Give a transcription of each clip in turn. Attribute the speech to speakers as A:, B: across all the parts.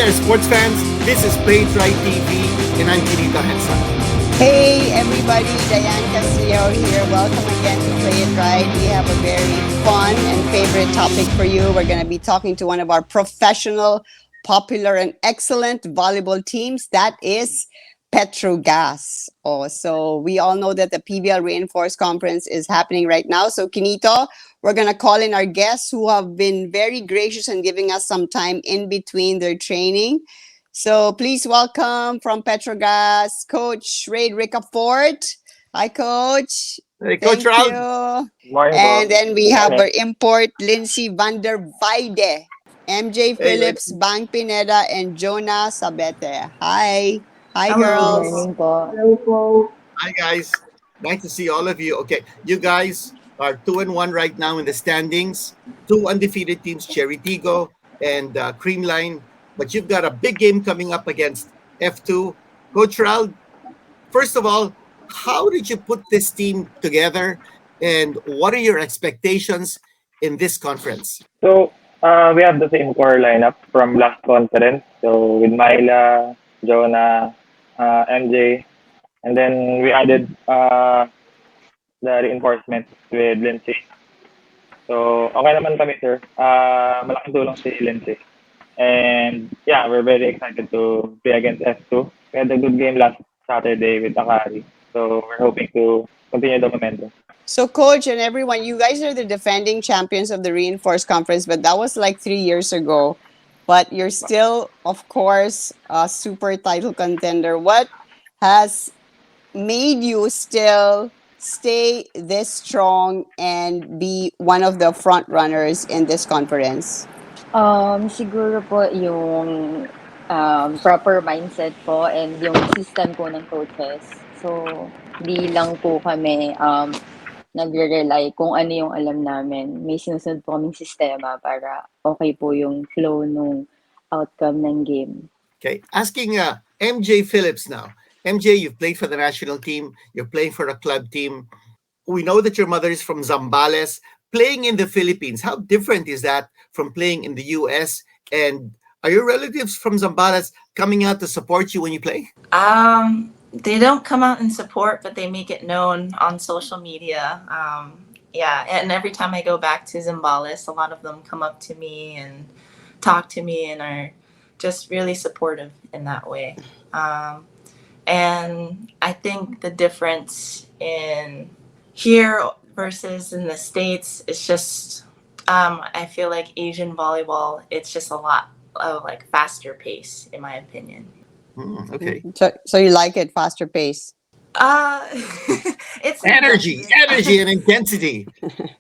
A: there, sports fans. This is Playitright TV, and I'm Quinito Henson.
B: Hey everybody, Dyan Castillejo here. Welcome again to Playitright. We have a very fun and favorite topic for you. We're going to be talking to one of our professional, popular, and excellent volleyball teams. That is Petro Gazz. So we all know that the PVL Reinforced Conference is happening right now. So Quinito, we're going to call in our guests who have been very gracious and giving us some time in between their training. So please welcome from PetroGazz, Coach Rald. Hi, Coach.
A: Hey, Coach
B: Thank
A: Rald.
B: you. And then we have our import, Lindsay van der Weide, MJ
A: Hey,
B: Phillips, Bang Pineda, and Jonah Sabete. Hi. Hi,
C: Hello.
B: girls.
C: Morning po.
A: Hi, guys. Nice to see all of you. Okay, you guys are 2-1 right now in the standings. Two undefeated teams, Cherry Tigo and Creamline. But you've got a big game coming up against F2. Coach Rald, first of all, how did you put this team together, and what are your expectations in this conference?
D: So we have the same core lineup from last conference. So with Myla, Jonah, MJ, and then we added the reinforcement with Lindsay. So okay naman kami, sir. Malaking tulong si Lindsay. And yeah, we're very excited to play against F2. We had a good game last Saturday with Akari. So we're hoping to continue the momentum.
B: So, Coach and everyone, you guys are the defending champions of the Reinforced Conference, but that was like 3 years ago. But you're still, of course, a super title contender. What has made you still stay this strong and be one of the front runners in this conference?
C: Siguro po yung proper mindset po and yung system po ng coaches. So, di lang po kami nagre-rely kung ano yung alam namin. May sinusunod po kaming sistema para okay po yung flow nung outcome ng game.
A: Okay, asking MJ Phillips now. MJ, you've played for the national team. You're playing for a club team. We know that your mother is from Zambales. Playing in the Philippines, how different is that from playing in the US? And are your relatives from Zambales coming out to support you when you play?
E: They don't come out and support, but they make it known on social media. Yeah, and every time I go back to Zambales, a lot of them come up to me and talk to me and are just really supportive in that way. And I think the difference in here versus in the States, it's just, I feel like Asian volleyball, it's just a lot of like faster pace, in my opinion.
A: Okay.
B: So you like it, faster pace?
E: It's
A: energy and intensity.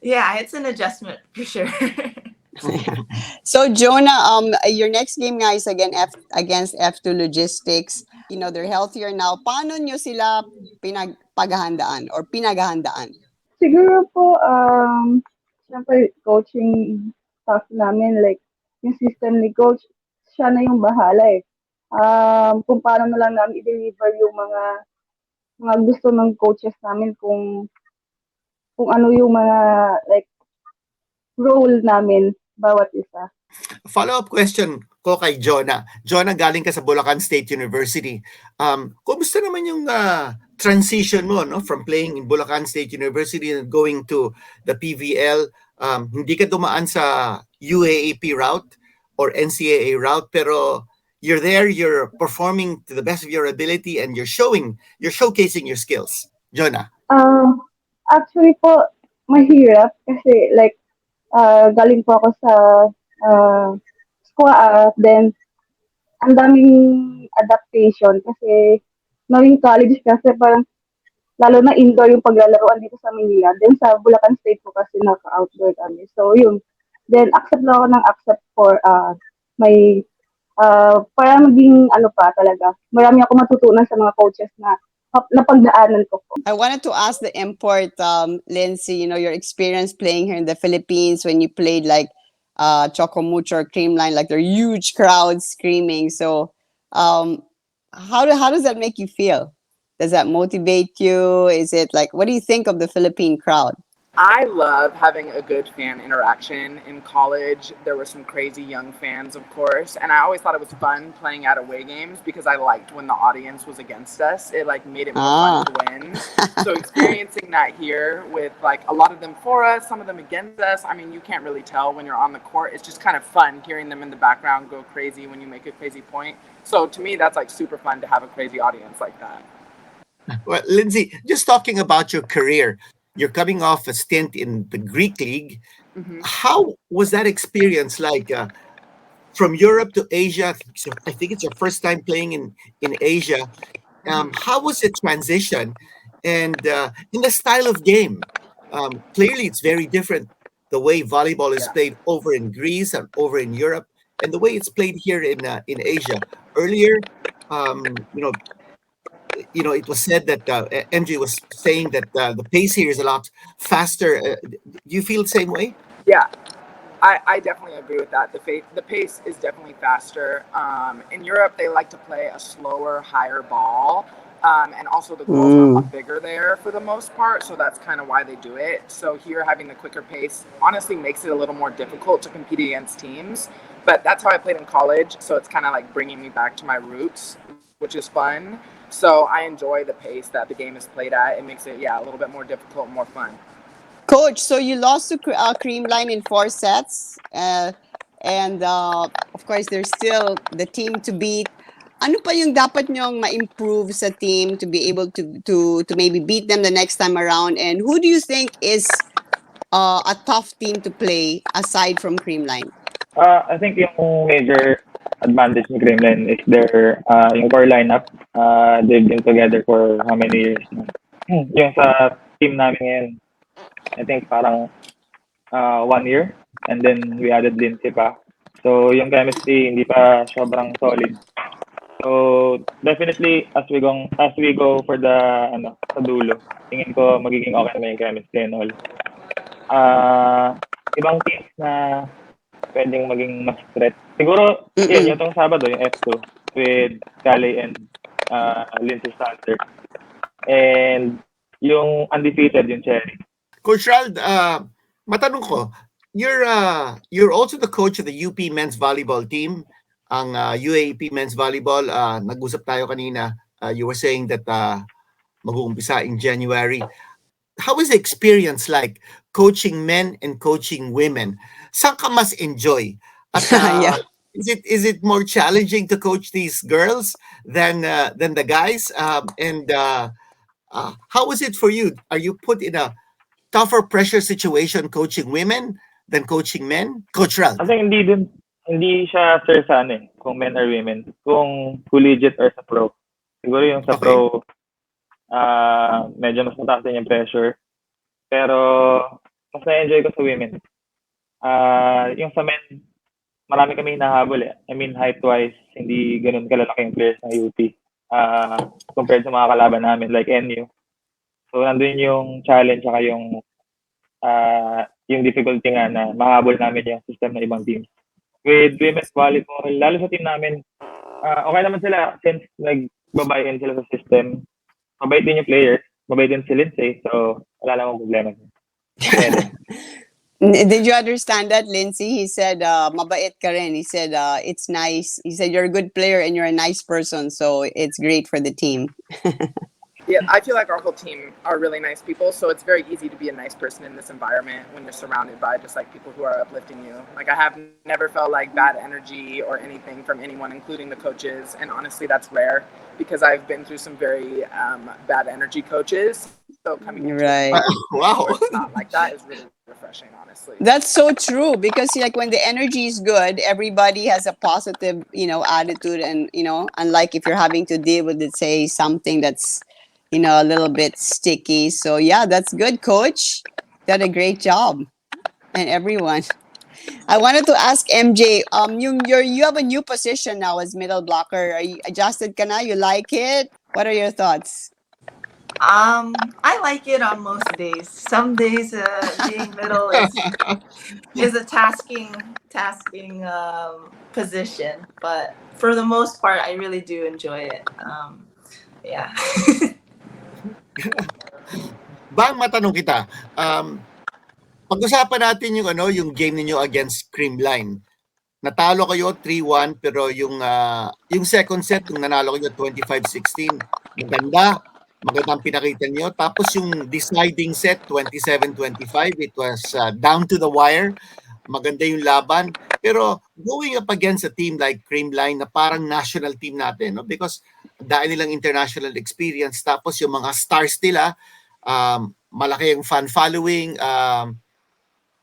E: Yeah, it's an adjustment for sure.
B: So Jonah, your next game guys against F2 Logistics. You know, they're healthier now. Paano nyo sila pinaghandaan?
F: Siguro po, syempre, coaching staff namin, like, yung system ni coach, siya na yung bahala eh. Kung paano na lang namin i-deliver yung mga gusto ng coaches namin, kung ano yung mga, like, role namin, bawat isa.
A: Follow-up question ko kay Jonah. Jonah, galing ka sa Bulacan State University. Kumusta naman yung transition mo, no, from playing in Bulacan State University and going to the PVL? Hindi ka dumaan sa UAAP route or NCAA route, pero you're there, you're performing to the best of your ability, and you're showcasing your skills. Jonah?
F: Actually po, mahirap kasi like, galing po ako sa squad, then ang daming adaptation kasi knowing college kasi parang lalo na indoor yung paglalaroan dito sa Manila. Then sa Bulacan State po kasi naka-outdoor kami. So yun. Then accept lang ako ng accept for may para maging ano pa talaga. Marami ako matutunan sa mga coaches na napagdaanan ko po.
B: I wanted to ask the import, Lindsay, you know, your experience playing here in the Philippines when you played like Chocomucho or Creamline, like there are huge crowds screaming. So how does that make you feel? Does that motivate you? Is it like, what do you think of the Philippine crowd?
G: I love having a good fan interaction. In college, there were some crazy young fans, of course, and I always thought it was fun playing at away games because I liked when the audience was against us. It like made it more fun to win. So experiencing that here with like a lot of them for us, some of them against us. I mean, you can't really tell when you're on the court. It's just kind of fun hearing them in the background go crazy when you make a crazy point. So to me, that's like super fun to have a crazy audience like that.
A: Well, Lindsay, just talking about your career, you're coming off a stint in the Greek league. How was that experience like from Europe to Asia? So I think it's your first time playing in Asia. How was the transition and in the style of game? Clearly, it's very different the way volleyball is played over in Greece and over in Europe, and the way it's played here in Asia. Earlier, it was said that MJ was saying that the pace here is a lot faster. Do you feel the same way?
G: Yeah, I definitely agree with that. The pace is definitely faster. In Europe, they like to play a slower, higher ball. And also the goals are a lot bigger there for the most part. So that's kind of why they do it. So here, having the quicker pace honestly makes it a little more difficult to compete against teams. But that's how I played in college. So it's kind of like bringing me back to my roots, which is fun. So I enjoy the pace that the game is played at. It makes it, a little bit more difficult, more fun.
B: Coach, so you lost to Creamline in 4 sets. And of course, there's still the team to beat. Ano pa yung dapat nyong ma-improve sa team to be able to maybe beat them the next time around? And who do you think is a tough team to play aside from Creamline?
D: I think yung major advantage ni Gremlin is their yung core lineup. They've been together for how many years na? Yung sa team namin ngayon, I think parang 1 year, and then we added Lindsay pa. So yung chemistry hindi pa sobrang solid. So definitely as we go for the sa dulo, tingin ko magiging okay naman yung chemistry and all. Ibang teams na pwedeng maging mas threat. Siguro, yun, itong Sabado, yung F2 with Callie and Lindsay Sander. And yung undefeated, yung Cherry.
A: Coach Rald, matanong ko, you're also the coach of the UP men's volleyball team, ang UAP men's volleyball. Nag-usap tayo kanina. You were saying that mag-uumpisa in January. How is the experience like coaching men and coaching women? Saan ka mas enjoy? At, is it more challenging to coach these girls than the guys? And how is it for you? Are you put in a tougher pressure situation coaching women than coaching men? Coach Rald.
D: I think hindi siya sir sa kung men or women, kung collegiate or sa pro. Siguro yung sa pro, medyo mas mataas din yung pressure. Pero mas na-enjoy ko sa women. Yung sa men, marami kami hinahabol eh. I mean, height-wise, hindi ganun kalalaki yung players ng UP compared sa mga kalaban namin like NU. So, nandun yung challenge saka yung difficulty nga na mahabol namin yung system ng ibang teams. With women's volleyball, lalo sa team namin, okay naman sila since nag-buy-in sila sa system. Mabait din yung players. Mabait din si Lindsay. So, wala namang problema.
B: Did you understand that, Lindsay? He said, mabait ka rin. He said, it's nice. He said, you're a good player and you're a nice person. So, it's great for the team.
G: Yeah, I feel like our whole team are really nice people, so it's very easy to be a nice person in this environment when you're surrounded by just like people who are uplifting you. Like I have never felt like bad energy or anything from anyone, including the coaches, and honestly that's rare because I've been through some very bad energy coaches. So coming into
A: wow,
G: it's not like that is really refreshing, honestly.
B: That's so true because like when the energy is good, everybody has a positive, attitude, and unlike if you're having to deal with say something that's a little bit sticky. So yeah, that's good, Coach. Did a great job, and everyone. I wanted to ask MJ. You have a new position now as middle blocker. Are you adjusted? Ka na? You like it? What are your thoughts?
E: I like it on most days. Some days being middle is a tasking position, but for the most part, I really do enjoy it. Yeah.
A: Bang matanong kita, Pag-usapan natin yung game niyo against Creamline. Natalo kayo 3-1 pero yung second set nung nanalo kayo 25-16, magandang pinakita niyo. Tapos yung deciding set 27-25, it was down to the wire. Maganda yung laban. Pero going up against a team like Creamline na parang national team natin, no? Because dahil nilang international experience, tapos yung mga stars nila, malaki yung fan following,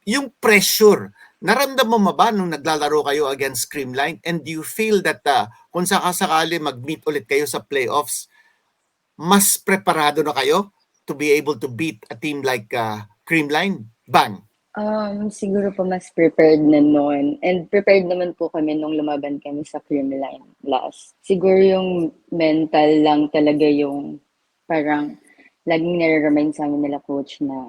A: yung pressure, naramdaman mo ba nung naglalaro kayo against Creamline? And do you feel that kung sakasakali mag-meet ulit kayo sa playoffs, mas preparado na kayo to be able to beat a team like Creamline? Bang!
C: Siguro po mas prepared na noon. And prepared naman po kami nung lumaban kami sa Creamline last. Siguro yung mental lang talaga yung parang laging nare-remind sa amin nila coach na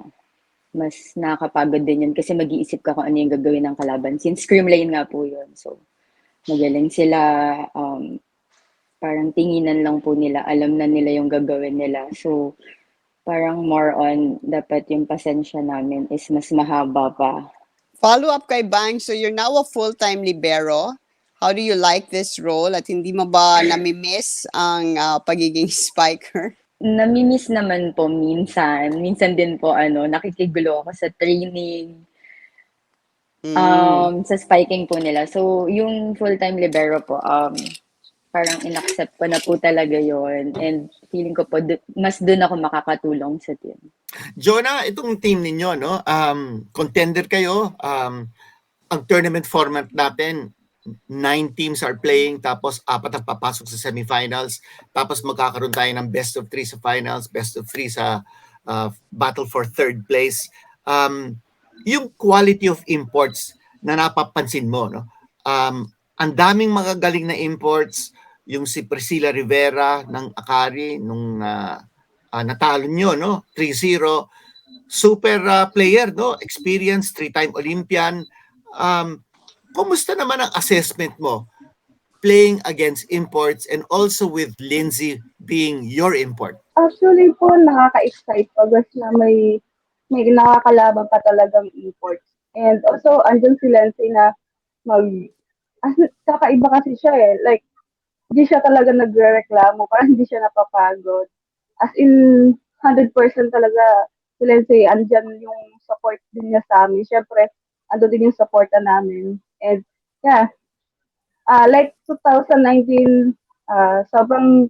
C: mas nakakapagod din yun kasi mag-iisip ka kung ano yung gagawin ng kalaban. Since Creamline nga po yun. So, magaling sila. Parang tinginan lang po nila. Alam na nila yung gagawin nila. So, parang more on dapat yung pasensya namin is mas mahaba pa.
B: Follow up kay Bang, so you're now a full-time libero. How do you like this role? At hindi mo ba nami-miss ang pagiging spiker?
C: Namimiss naman po minsan. Minsan din po nakikigulo ako sa training. Sa spiking po nila. So, yung full-time libero po, parang inaccept ko na po talaga yon. And feeling ko po, mas doon ako makakatulong sa team.
A: Jonah, itong team ninyo, no? Contender kayo. Ang tournament format natin, 9 teams are playing, tapos 4 ang papasok sa semifinals, tapos magkakaroon tayo ng best of 3 sa finals, best of 3 sa battle for third place. Yung quality of imports na napapansin mo, no? Ang daming magagaling na imports, yung si Priscilla Rivera ng Akari nung natalo nyo, no? 3-0. Super player, no? Experience, 3-time Olympian. Kumusta naman ang assessment mo playing against imports and also with Lindsay being your import?
F: Actually po, nakaka-excite pag na may nakakalaban pa talagang imports. And also, andun si Lindsay na kakaiba kasi siya eh. Like, hindi siya talaga nagre-reklamo, parang hindi siya napapagod. As in, 100% talaga si Lindsay, andyan yung support din niya sa amin. Siyempre, andun din yung supporta namin. And yeah, like 2019, sobrang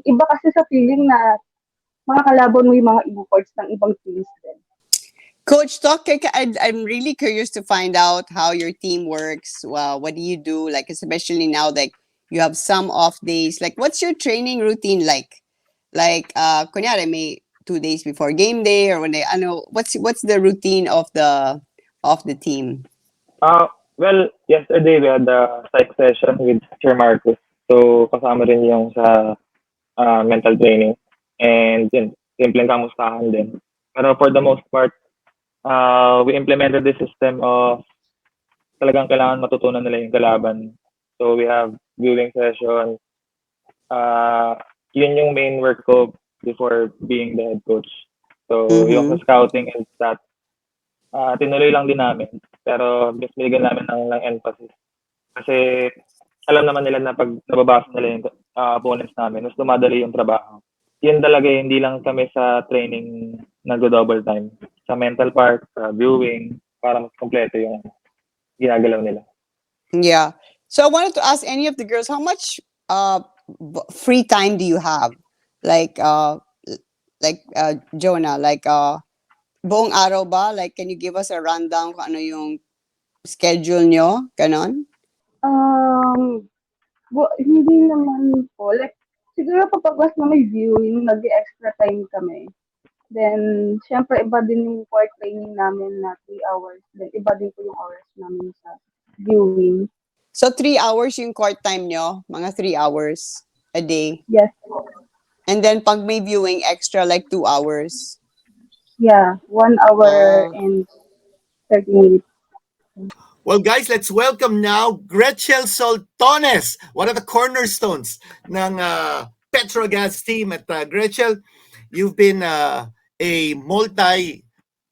F: iba kasi sa feeling na mga kalaban mo yung mga imports ng ibang teams din.
B: Coach, I'm really curious to find out how your team works. What do you do? Like, especially now that you have some off days. Like, what's your training routine like? Like, kunyari, may 2 days before game day or when what's the routine of the team?
D: Well, yesterday we had a psych session with Sir Marcus. So, kasama rin yung sa mental training. And yun, simpleng kamustahan din. Pero for the most part, we implemented the system of talagang kailangan matutunan nila yung kalaban. So, we have viewing sessions. Yun yung main work ko before being the head coach. So, yung sa scouting is that tinuloy lang din namin. Pero mas binigyan namin ng emphasis. Kasi alam naman nila na pag nababasa nila yung opponents namin, mas dumadali yung trabaho. Yun talaga, hindi lang kami sa training nag-double time. Sa mental part, sa viewing, para mas kompleto yung ginagalaw nila.
B: Yeah. So I wanted to ask any of the girls, how much free time do you have? Like Jonah, like buong araw ba? Like, can you give us a rundown kung ano yung schedule nyo? Ganon?
F: Hindi naman po. Like, siguro kapag na may viewing, nag-extra time kami. Then, syempre, iba din yung court training namin na 3 hours. Then, iba din po yung hours namin sa viewing.
B: So, 3 hours yung court time nyo? Mga 3 hours a day?
F: Yes.
B: And then, pag may viewing, extra like 2 hours?
F: Yeah, 1 hour and 30 minutes.
A: Well, guys, let's welcome now Gretchen Soltones, one of the cornerstones ng PetroGazz team. At Gretchen, you've been a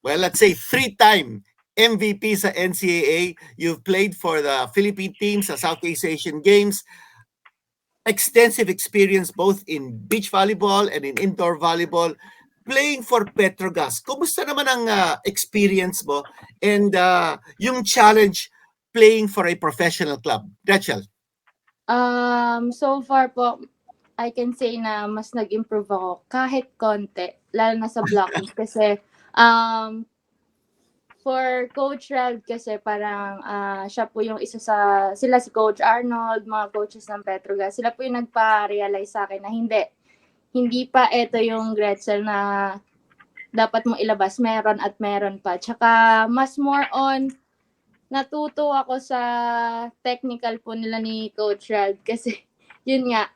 A: well, let's say 3-time MVP sa NCAA. You've played for the Philippine team sa Southeast Asian Games. Extensive experience both in beach volleyball and in indoor volleyball. Playing for Petro Gazz. Kumusta naman ang experience mo and yung challenge playing for a professional club? Rachel?
H: So far po, I can say na mas nag-improve ako kahit konti, lalo na sa blocking kasi for Coach Rald kasi parang siya po yung isa sa, sila si Coach Arnold, mga coaches ng PetroGazz, sila po yung nagpa-realize sa akin na hindi pa ito yung Gretzel na dapat mo ilabas, meron at meron pa. Tsaka mas more on, natuto ako sa technical po nila ni Coach Rald kasi yun nga,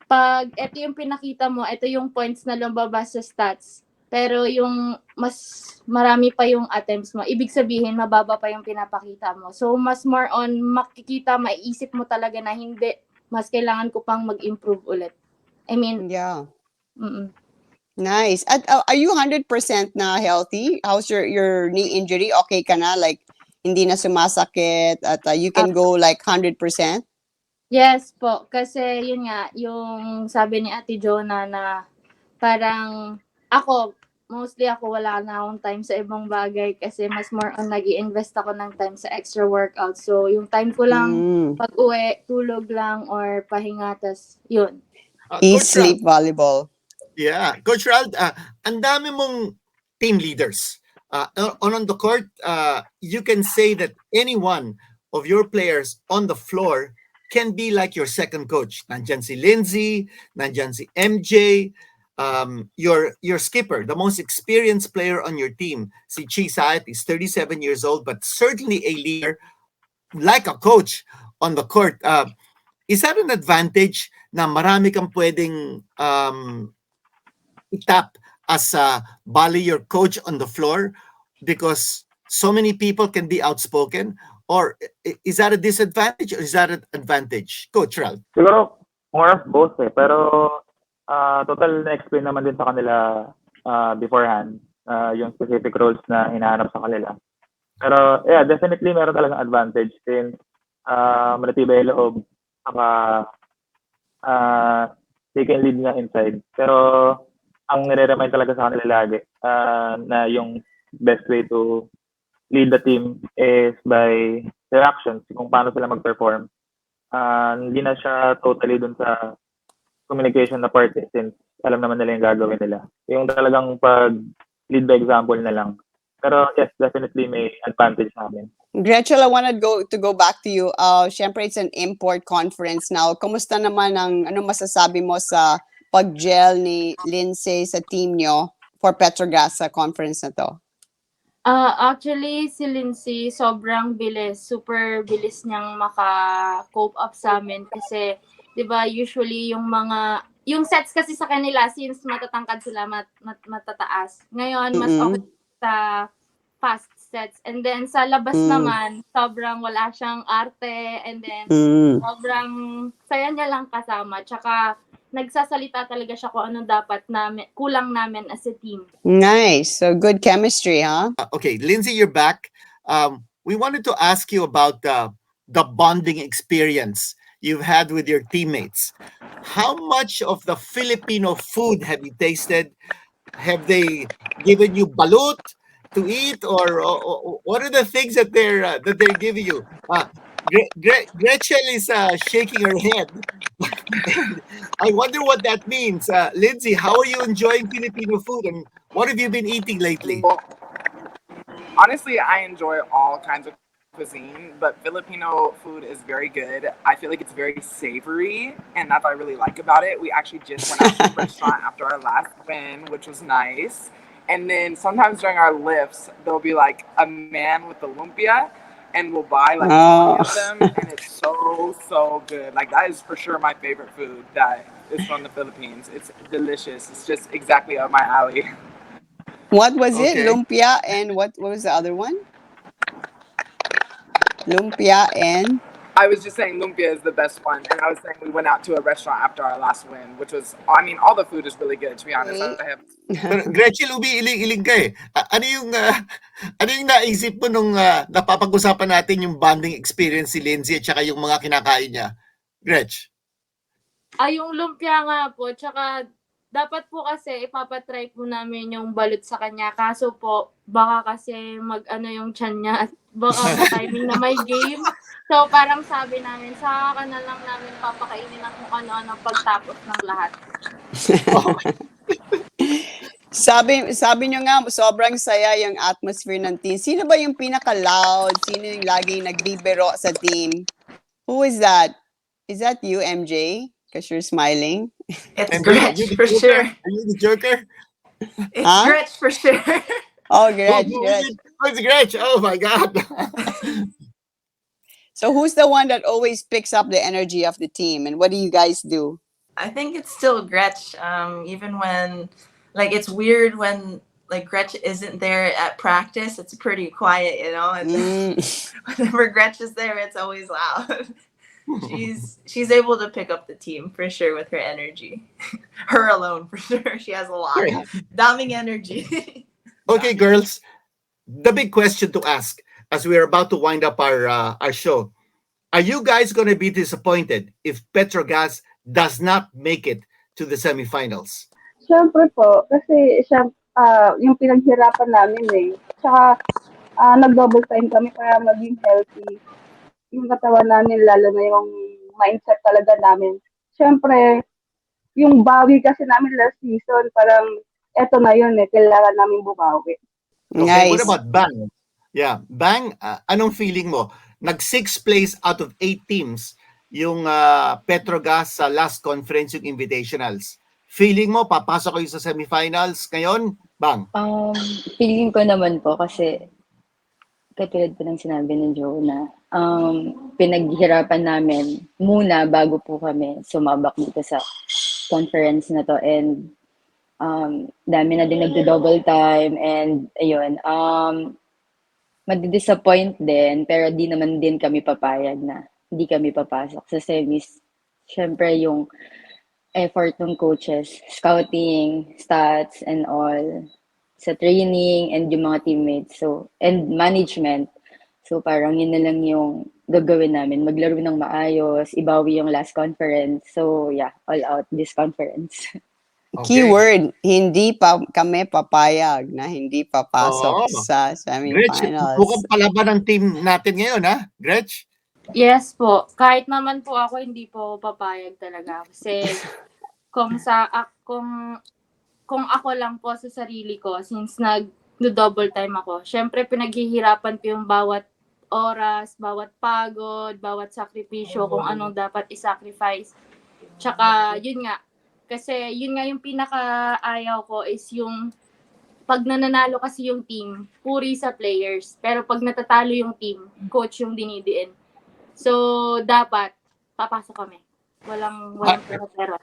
H: pag ito yung pinakita mo, ito yung points na lumabas sa stats. Pero yung mas marami pa yung attempts mo, ibig sabihin mababa pa yung pinapakita mo. So mas more on makikita, maiisip mo talaga na hindi, mas kailangan ko pang mag-improve ulit. I mean,
B: Yeah.
H: mm-mm.
B: Nice. At are you 100% na healthy? How's your knee injury? Okay ka na? Like, hindi na sumasakit at you can go like 100%?
H: Yes po, kasi yun nga, yung sabi ni Ate Jonah na parang mostly ako wala na akong time sa ibang bagay kasi mas more on nag-i-invest ako ng time sa extra workout. So, yung time ko lang pag-uwi, tulog lang or pahinga, tas yun.
B: Sleep volleyball.
A: Yeah. Coach Rald, ang dami mong team leaders. On the court, you can say that any one of your players on the floor can be like your second coach. Nandyan si Lindsay, nandyan si MJ, your skipper, the most experienced player on your team, si Chi Saet, is 37 years old, but certainly a leader, like a coach on the court. Is that an advantage na marami kang pwedeng itap as bali your coach on the floor because so many people can be outspoken? Or is that a disadvantage or is that an advantage? Coach Rald?
D: Siguro, more of both eh. Pero total na-explain naman din sa kanila beforehand yung specific roles na hinahanap sa kanila. Pero yeah, definitely meron talagang advantage since manatibay yung loob saka they can lead nga inside. Pero ang nire-remind talaga sa kanila lagi na yung best way to lead the team is by their actions, kung paano sila mag-perform. Hindi na siya totally dun sa communication na part since alam naman nila yung gagawin nila. Yung talagang pag-lead by example na lang. Pero yes, definitely may advantage namin.
B: Gretchen, I wanted to go back to you. Syempre, it's an import conference now. Kumusta naman ano masasabi mo sa pag-gel ni Lindsay sa team nyo for PetroGazz sa conference na to?
H: Actually, si Lindsay, sobrang bilis. Super bilis niyang maka-cope up sa amin kasi, di ba, usually yung sets kasi sa kanila, since matatangkad sila, matataas. Ngayon, mas okay sa fast sets. And then, sa labas naman, sobrang wala siyang arte. And then, sobrang saya niya lang kasama. Tsaka, nagsasalita talaga siya kung ano dapat kulang namin as a team.
B: Nice. So, good chemistry, huh?
A: Okay, Lindsay, you're back. We wanted to ask you about the bonding experience you've had with your teammates. How much of the Filipino food have you tasted? Have they given you balut to eat, or what are the things that they're giving you? Gretchen is shaking her head. I wonder what that means. Lindsay, how are you enjoying Filipino food, and what have you been eating lately?
G: Well, honestly, I enjoy all kinds of cuisine, but Filipino food is very good. I feel like it's very savory, and that's what I really like about it. We actually just went out to a restaurant after our last win, which was nice. And then sometimes during our lifts, there'll be like a man with the lumpia, and we'll buy like 20 of them, and it's so good. Like, that is for sure my favorite food that is from the Philippines. It's delicious. It's just exactly up my alley.
B: What was it? Lumpia and what was the other one? Lumpia and
G: I was just saying lumpia is the best one, and I was saying we went out to a restaurant after our last win, which was, I mean, all the food is really good, to be honest. I have
A: Pero Gretchen, umiiling-iling ka eh. Ano yung naisip mo nung napapag-usapan natin yung bonding experience si Lindsay at saka yung mga kinakain niya? Gretch?
H: Ay, yung lumpia nga po, tsaka dapat po kasi ipapatry po namin yung balut sa kanya. Kaso po, baka kasi mag-ano yung tiyan niya at baka timing na may game. So parang sabi namin, saka ka na lang namin papakainin ng kung ano-ano pagtapos ng lahat.
B: Sabi nyo nga, sobrang saya yung atmosphere ng team. Sino ba yung pinaka-loud? Sino yung laging nagbibiro sa team? Who is that? Is that you, MJ? Because you're smiling.
E: It's
A: MJ,
E: Gretch for sure.
A: Are you the joker?
E: It's
B: Huh?
E: Gretch for sure.
B: Oh, Gretch, Gretch.
A: It's Gretch. Oh my God.
B: So who's the one that always picks up the energy of the team? And what do you guys do?
E: I think it's still Gretch. Even when, like, it's weird when like Gretch isn't there at practice. It's pretty quiet, you know. And whenever Gretch is there, it's always loud. She's able to pick up the team for sure with her energy. Her alone for sure. She has a lot. Daming energy.
A: Okay, girls. The big question to ask as we are about to wind up our show. Are you guys going to be disappointed if PetroGazz does not make it to the semifinals?
F: Siyempre po, kasi yung pinaghirapan namin eh. Tsaka nag-double time kami para maging healthy. Yung katawan namin, lalo na yung mindset talaga namin. Siyempre, yung bawi kasi namin last season, parang eto na yun eh, kailangan namin bumawi.
A: Okay,
B: Nice.
A: what about Bang? Yeah, Bang, anong feeling mo? Nag-6th place out of 8 teams yung PetroGazz sa last conference, yung invitationals. Feeling mo, papasok kayo sa semifinals ngayon? Bang?
C: Feeling ko naman po kasi katulad po ng sinabi ni Joe na pinaghirapan namin muna bago po kami sumabak dito sa conference na to, and dami na din nagdo-double time, and ayun, madi-disappoint din, pero di naman din kami papayag na hindi kami papasok sa semis. Siyempre yung effort ng coaches, scouting, stats, and all, sa training, and yung mga teammates, so, and management. So parang yun na lang yung gagawin namin, maglaro ng maayos, ibawi yung last conference. So yeah, all out this conference.
A: Okay.
B: Keyword, hindi pa kami papayag na hindi papasok
A: Oo.
B: sa
A: Gretch,
B: semifinals.
A: mukhang palaban ng team natin ngayon, ha? Gretch?
H: Yes po. Kahit naman po ako, hindi po papayag talaga. Kasi kung ako lang po sa sarili ko, since nag-double time ako, syempre pinaghihirapan ko yung bawat oras, bawat pagod, bawat sakripisyo, kung anong dapat i-sacrifice. Tsaka, yun nga. Kasi yun nga yung pinaka-ayaw ko is yung pag nananalo kasi yung team, puri sa players. Pero pag natatalo yung team, coach yung dinidiin. So, dapat papasok kami. Walang pero.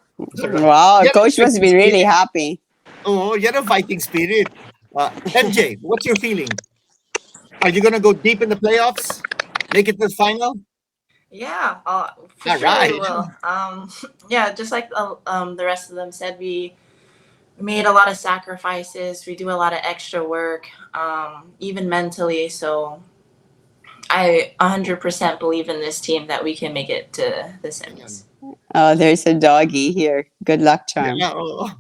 B: Wow, coach must be really happy.
A: Oh, yan ang fighting spirit. MJ, what's your feeling? Are you gonna go deep in the playoffs? Make it to the final?
E: Yeah, for
A: All
E: sure
A: right.
E: we will. Yeah, just like the rest of them said, we made a lot of sacrifices. We do a lot of extra work, even mentally. So I 100% believe in this team that we can make it to the semis.
B: Oh, there's a doggy here. Good luck, Charm.
A: Yeah, oh.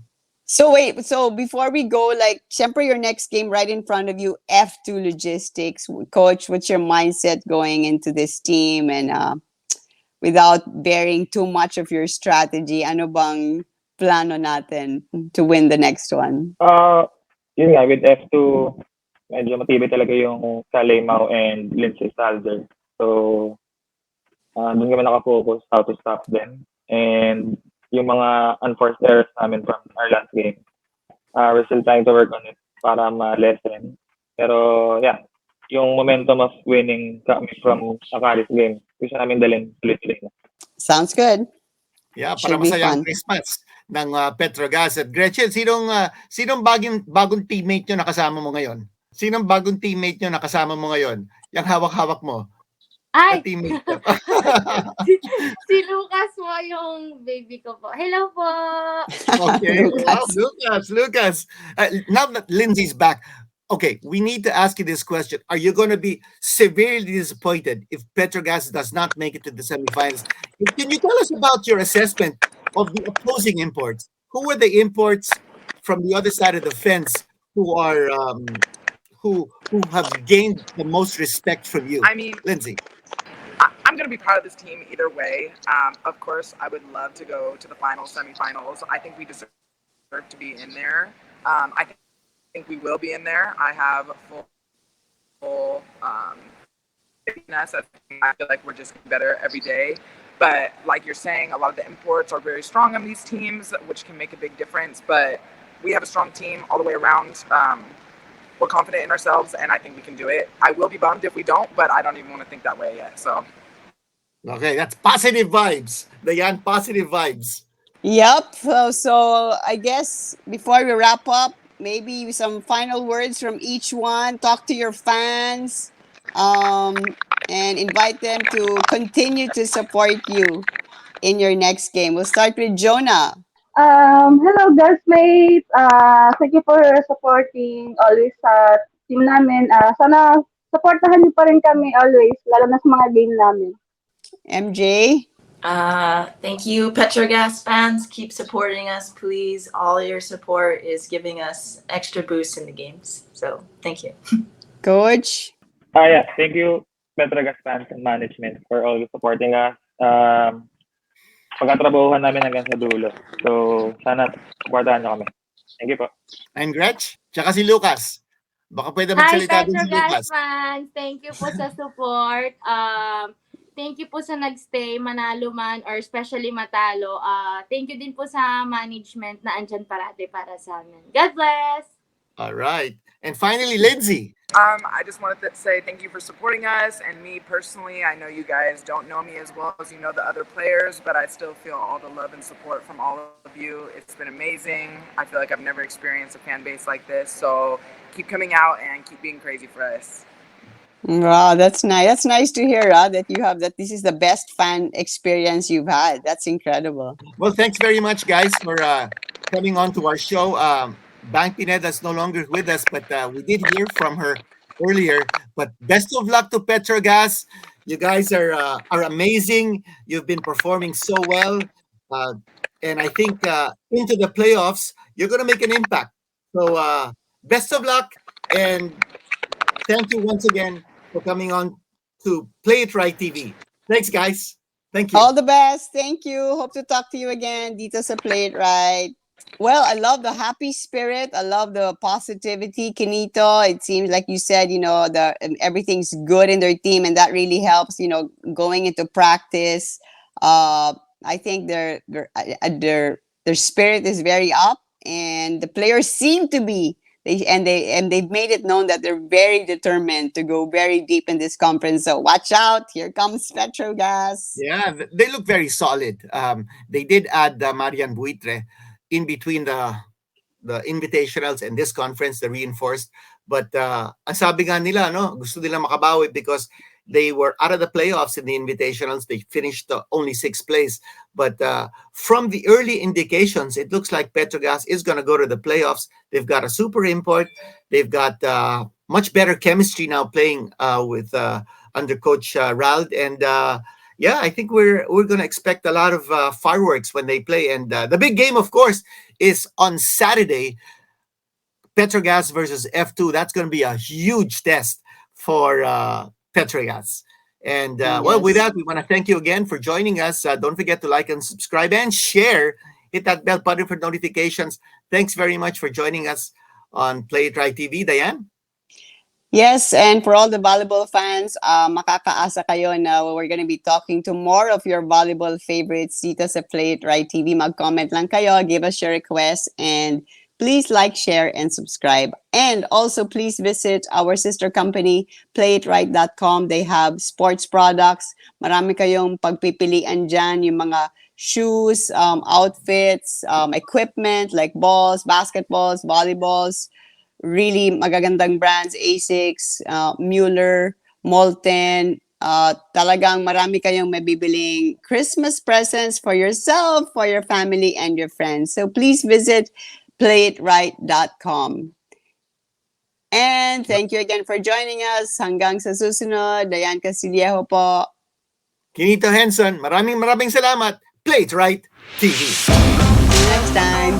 B: So wait, so before we go, like, syempre your next game right in front of you, F2 Logistics. Coach, what's your mindset going into this team? And without bearing too much of your strategy, ano bang plano natin to win the next one?
D: Yun nga, with F2, medyo matibay talaga yung Kalemao and Lindsay Salder. So, doon kami nakafocus how to stop them. And yung mga unforced errors namin from our last game, we're still trying to work on it para ma-lessen. Pero, yeah, yung momentum of winning coming from Akari's game, gusto namin dalhin tuloy-tuloy na.
B: Sounds good.
A: Yeah, para
B: Should be
A: masayang
B: fun.
A: Christmas ng PetroGazz. At Gretchen, sinong bagong teammate nyo nakasama mo ngayon? Sinong bagong teammate nyo nakasama mo ngayon? Yung hawak-hawak mo? na
H: Ay!
A: teammate ko.
H: Si Lucas po yung baby ko po. Hello po!
A: Okay. Wow,
B: Lucas.
A: Lucas. Now that Lindsay's back, okay, we need to ask you this question. Are you going to be severely disappointed if PetroGazz does not make it to the semifinals? Can you tell us about your assessment of the opposing imports? Who were the imports from the other side of the fence who are who have gained the most respect from you?
G: I mean,
A: Lindsay.
G: I'm going to be proud of this team either way. Of course, I would love to go to the finals, semifinals. I think we deserve to be in there. I think we will be in there. I have full fitness. I feel like we're just getting better every day. But like you're saying, a lot of the imports are very strong on these teams, which can make a big difference. But we have a strong team all the way around. We're confident in ourselves, and I think we can do it. I will be bummed if we don't, but I don't even want to think that way yet. So.
A: Okay, that's positive vibes. Dyan, positive vibes.
B: Yep. So I guess before we wrap up, maybe some final words from each one. Talk to your fans, and invite them to continue to support you in your next game. We'll start with Jonah.
F: Hello, Gazzed. Thank you for supporting always sa team namin. Sana supportahan niyo pa rin kami always, lalo na sa mga game namin.
B: MJ.
E: Thank you, PetroGazz fans. Keep supporting us, please. All your support is giving us extra boost in the games. So thank you.
B: Coach.
D: Yeah, thank you, PetroGazz fans and management for always supporting us. Pagkatrabahuhan namin hanggang sa dulo. So, sana supportahan niyo kami. Thank you po.
A: And Gretch, tsaka si Lucas. Baka pwede
H: Hi,
A: magsalita din si
H: PetroGazz
A: Lucas.
H: fans! Thank you po sa support. Thank you po sa nagstay, manalo man or especially matalo. Thank you din po sa management na andyan parate para sa amin. God bless!
A: All right. And finally, Lindsay.
G: I just wanted to say thank you for supporting us, and me personally, I know you guys don't know me as well as you know the other players, but I still feel all the love and support from all of you. It's been amazing. I feel like I've never experienced a fan base like this, so keep coming out and keep being crazy for us.
B: Wow, that's nice. That's nice to hear, that you have that. This is the best fan experience you've had. That's incredible.
A: Well, thanks very much, guys, for coming on to our show. Bang Pineda's no longer with us, but we did hear from her earlier. But best of luck to PetroGazz. You guys are amazing. You've been performing so well, and I think into the playoffs you're going to make an impact. So best of luck, and thank you once again for coming on to Playitright TV. Thanks, guys. Thank you.
B: All the best. Thank you. Hope to talk to you again. Dito sa Playitright. Well, I love the happy spirit. I love the positivity, Quinito. It seems like you said, everything's good in their team, and that really helps. Going into practice. I think their spirit is very up, and the players seem to be. They've made it known that they're very determined to go very deep in this conference. So watch out! Here comes PetroGazz.
A: Yeah, they look very solid. They did add Marian Buitre in between the invitationals and this conference, the reinforced. But ang sabi nga nila, gusto nila makabawi because they were out of the playoffs in the invitationals. They finished only 6th place. But from the early indications, it looks like PetroGazz is going to go to the playoffs. They've got a super import. They've got much better chemistry now playing with under Coach Rald. And yeah, I think we're going to expect a lot of fireworks when they play. And the big game, of course, is on Saturday, PetroGazz versus F2. That's going to be a huge test for PetroGazz. And well, with that, we want to thank you again for joining us. Don't forget to like and subscribe and share. Hit that bell button for notifications. Thanks very much for joining us on Playitright TV. Dyan?
B: Yes, and for all the volleyball fans, makakaasa kayo na we're going to be talking to more of your volleyball favorites dito sa Playitright TV. Mag-comment lang kayo, give us your requests, and please like, share, and subscribe. And also, please visit our sister company, Playitright.com. They have sports products. Marami kayong pagpipilian dyan, yung mga shoes, outfits, equipment like balls, basketballs, volleyballs. Really magagandang brands, Asics, Mueller, Molten, talagang marami kayong mabibiling Christmas presents for yourself, for your family, and your friends. So please visit playitright.com. And thank you again for joining us. Hanggang sa susunod, Dyan Castillejo po.
A: Quinito, Henson, maraming salamat. Playitright TV.
B: Next time.